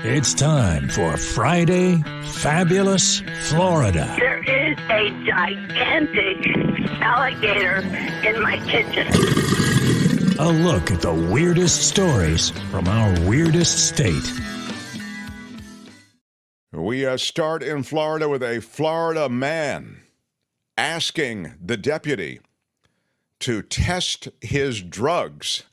It's time for Friday Fabulous Florida. There is a gigantic alligator in my kitchen. A look at the weirdest stories from our weirdest state. We start in Florida with a Florida man asking the deputy to test his drugs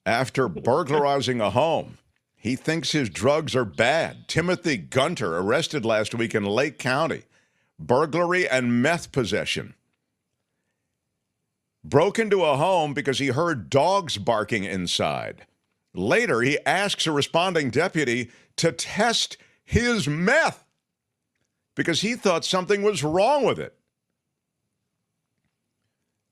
after burglarizing a home. He thinks his drugs are bad. Timothy Gunter arrested last week in Lake County. Burglary and meth possession. Broke into a home because he heard dogs barking inside. Later, he asks a responding deputy to test his meth because he thought something was wrong with it.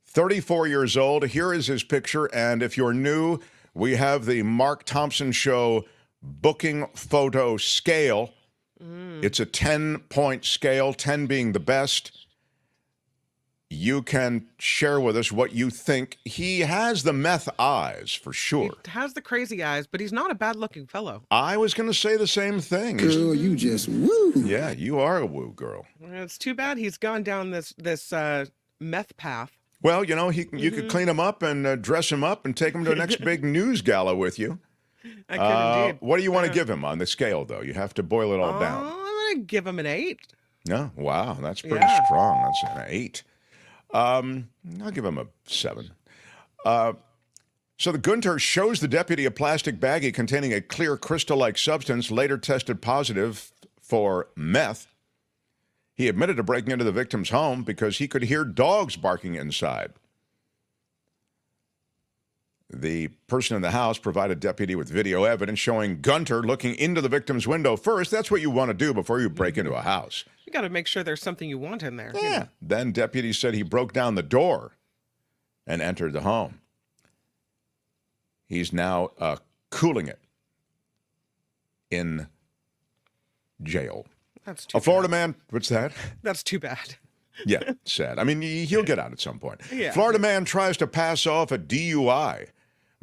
34 years old. Here is his picture. And if you're new, we have the Mark Thompson Show booking photo scale. It's a 10-point scale, 10 being the best. You can share with us what you think. He has the meth eyes, for sure. He has the crazy eyes, but he's not a bad-looking fellow. I was going to say the same thing. Girl, you just woo. Yeah, you are a woo girl. It's too bad he's gone down this meth path. Well, you know, you could clean him up and dress him up and take him to the next big news gala with you. I could indeed. What do you want to give him on the scale, though? You have to boil it all down. I'm going to give him an 8. No? Wow, that's pretty strong. That's an 8. I'll give him a 7. So the Gunter shows the deputy a plastic baggie containing a clear crystal-like substance, later tested positive for meth. He admitted to breaking into the victim's home because he could hear dogs barking inside. The person in the house provided deputy with video evidence showing Gunter looking into the victim's window first. That's what you want to do before you break into a house. You got to make sure there's something you want in there. Yeah. You know? Then deputy said he broke down the door and entered the home. He's now cooling it in jail. That's too A Florida bad. man, what's that? That's too bad. Yeah, sad. I mean, he'll get out at some point. Yeah. Florida man tries to pass off a DUI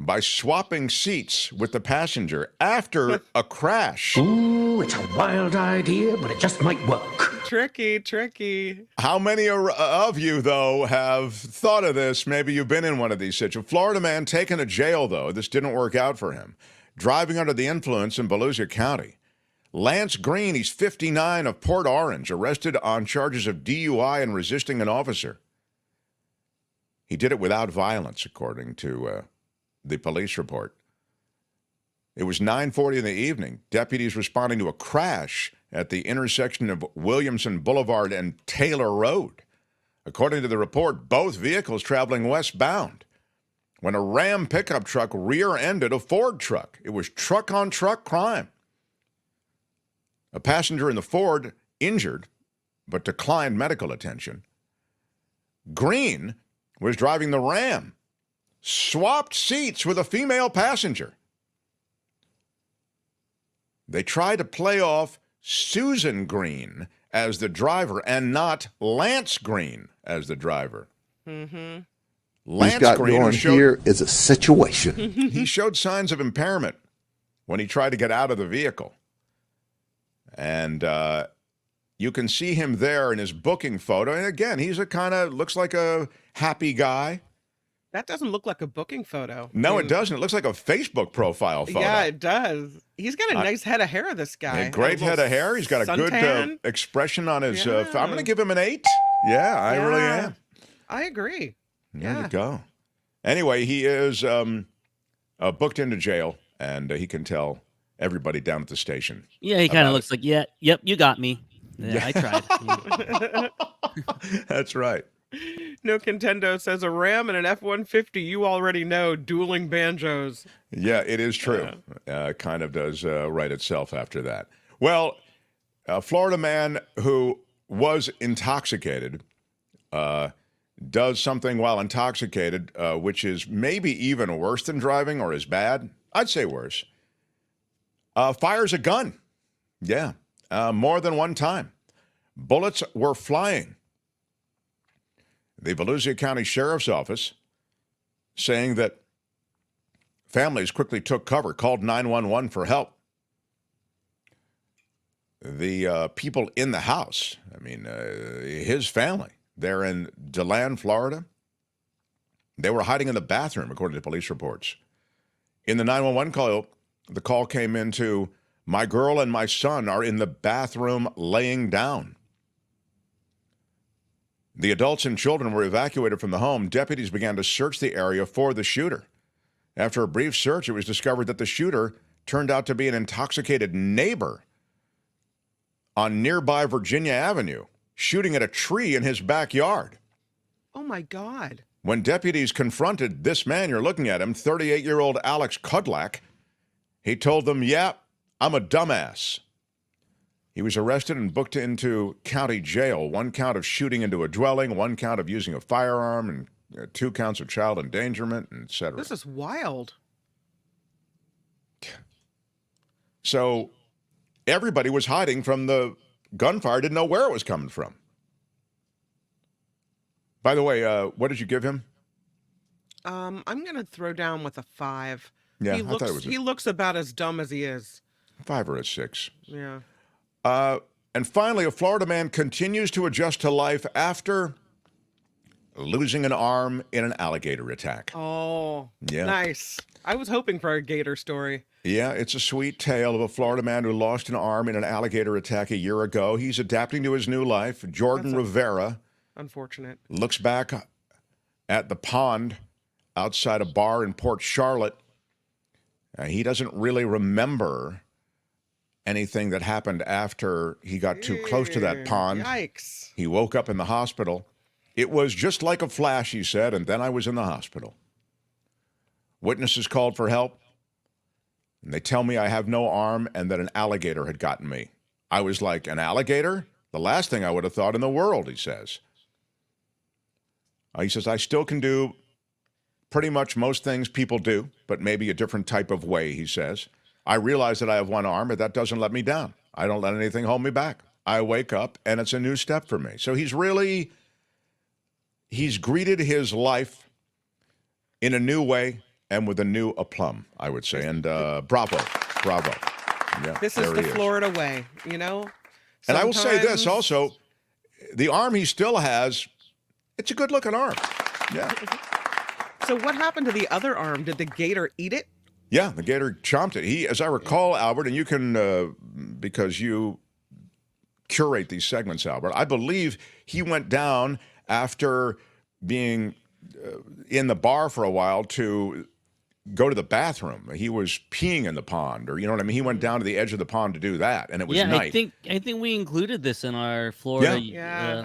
by swapping seats with the passenger after a crash. Ooh, it's a wild idea, but it just might work. Tricky. How many of you, though, have thought of this? Maybe you've been in one of these situations. Florida man taken to jail, though. This didn't work out for him. Driving under the influence in Volusia County. Lance Green, he's 59, of Port Orange, arrested on charges of DUI and resisting an officer. He did it without violence, according to the police report. It was 9:40 in the evening. Deputies responding to a crash at the intersection of Williamson Boulevard and Taylor Road. According to the report, both vehicles traveling westbound when a Ram pickup truck rear-ended a Ford truck. It was truck-on-truck crime. A passenger in the Ford injured, but declined medical attention. Green was driving the Ram, swapped seats with a female passenger. They tried to play off Susan Green as the driver and not Lance Green as the driver. Mm-hmm. Lance He's got Green going here is a situation. he showed signs of impairment when he tried to get out of the vehicle. And you can see him there in his booking photo. And again, he's looks like a happy guy. That doesn't look like a booking photo. No, it doesn't. It looks like a Facebook profile photo. Yeah, it does. He's got a nice head of hair, this guy. A great head of hair. He's got a good expression on his I'm going to give him an 8. Yeah, I really am. I agree. There you go. Anyway, he is booked into jail, and he can tell everybody down at the station. Yeah, he kind of looks like, yep, you got me. Yeah, I tried. That's right. No Contendo says a Ram and an F-150, you already know, dueling banjos. Yeah, it is true. Kind of does write itself after that. Well, a Florida man who was intoxicated does something while intoxicated, which is maybe even worse than driving or as bad. I'd say worse. Fires a gun. Yeah, more than one time. Bullets were flying. The Volusia County Sheriff's Office saying that Families quickly took cover, called 911 for help. The people in the house, his family, they're in DeLand, Florida. They were hiding in the bathroom, according to police reports. In the 911 call, the call came into, my girl and my son are in the bathroom laying down. The adults and children were evacuated from the home. Deputies began to search the area for the shooter. After a brief search, it was discovered that the shooter turned out to be an intoxicated neighbor on nearby Virginia Avenue, shooting at a tree in his backyard. Oh, my God. When deputies confronted this man, you're looking at him, 38-year-old Alex Kudlak, he told them, yeah, I'm a dumbass. He was arrested and booked into county jail. 1 count of shooting into a dwelling, 1 count of using a firearm, and 2 counts of child endangerment, et cetera. This is wild. So everybody was hiding from the gunfire, didn't know where it was coming from. By the way, what did you give him? I'm going to throw down with a 5. Yeah, he I thought it was he looks about as dumb as he is. 5 or a 6. Yeah. And finally, a Florida man continues to adjust to life after losing an arm in an alligator attack. Oh, yeah. Nice. I was hoping for a gator story. Yeah, it's a sweet tale of a Florida man who lost an arm in an alligator attack a year ago. He's adapting to his new life. Jordan Rivera. Unfortunate. Looks back at the pond outside a bar in Port Charlotte. He doesn't really remember anything that happened after he got too close to that pond. Yikes. He woke up in the hospital. It was just like a flash, he said, and then I was in the hospital. Witnesses called for help, and they tell me I have no arm and that an alligator had gotten me. I was like, an alligator? The last thing I would have thought in the world, he says. He says, I still can do pretty much most things people do, but maybe a different type of way, he says. I realize that I have 1 arm, but that doesn't let me down. I don't let anything hold me back. I wake up, and it's a new step for me. So he's greeted his life in a new way and with a new aplomb, I would say. And bravo. Yeah, this is the Florida way, you know? And I will say this also, the arm he still has, it's a good-looking arm. Yeah. So what happened to the other arm? Did the gator eat it? Yeah, the gator chomped it. He, as I recall, Albert, and you can, because you curate these segments, Albert, I believe he went down after being in the bar for a while to go to the bathroom. He was peeing in the pond, or you know what I mean? He went down to the edge of the pond to do that, and it was night. I think we included this in our Florida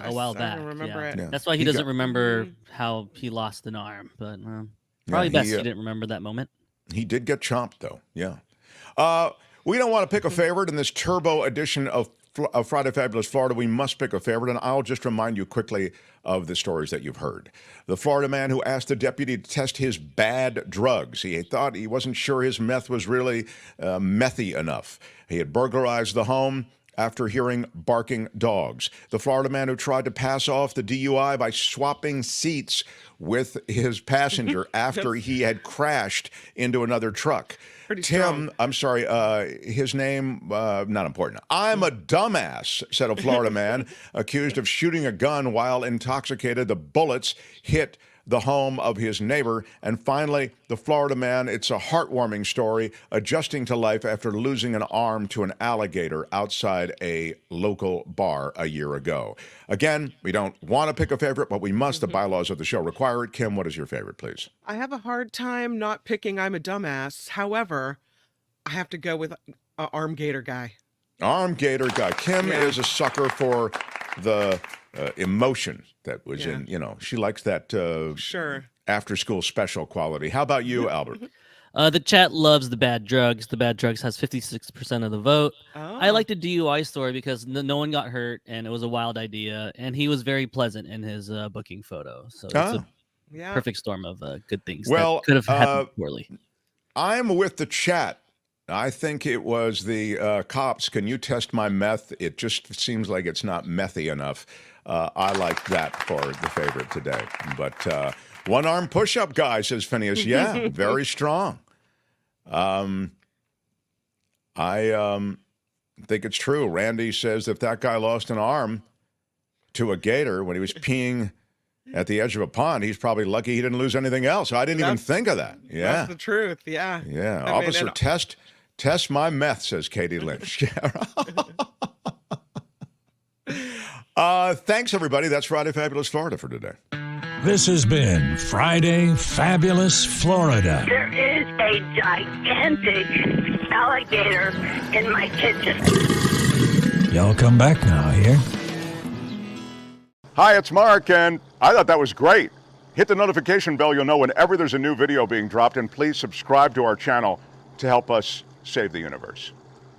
a while back. I remember it. Yeah. That's why he doesn't remember how he lost an arm, but probably best he didn't remember that moment. He did get chomped, though. Yeah. We don't want to pick a favorite in this turbo edition of Friday Fabulous Florida. We must pick a favorite, and I'll just remind you quickly of the stories that you've heard. The Florida man who asked the deputy to test his bad drugs. He thought he wasn't sure his meth was really methy enough. He had burglarized the home after hearing barking dogs. The Florida man who tried to pass off the DUI by swapping seats with his passenger after he had crashed into another truck. I'm sorry, his name, not important. I'm a dumbass, said a Florida man accused of shooting a gun while intoxicated. The bullets hit the home of his neighbor. And finally, the Florida man, it's a heartwarming story, adjusting to life after losing an arm to an alligator outside a local bar a year ago. Again, we don't want to pick a favorite, but we must. The bylaws of the show require it. Kim, what is your favorite, please? I have a hard time not picking I'm a dumbass. However, I have to go with Arm Gator Guy. Arm Gator Guy. Kim is a sucker for the emotion that was in, she likes that after school special quality. How about you, Albert? The chat loves the bad drugs. The bad drugs has 56% of the vote. I like the DUI story because no one got hurt and it was a wild idea. And he was very pleasant in his booking photo. So it's a perfect storm of good things that could have happened poorly. I'm with the chat. I think it was the cops. Can you test my meth? It just seems like it's not methy enough. I like that for the favorite today. But one-arm push-up guy, says Phineas. Yeah, very strong. I think it's true. Randy says if that guy lost an arm to a gator when he was peeing at the edge of a pond, he's probably lucky he didn't lose anything else. I didn't even think of that. Yeah. That's the truth. Yeah. Yeah. I mean, Officer, test my meth, says Katie Lynch. Thanks, everybody. That's Friday Fabulous Florida for today. This has been Friday Fabulous Florida. There is a gigantic alligator in my kitchen. Y'all come back now, here. Hi, it's Mark, and I thought that was great. Hit the notification bell. You'll know whenever there's a new video being dropped, and please subscribe to our channel to help us save the universe.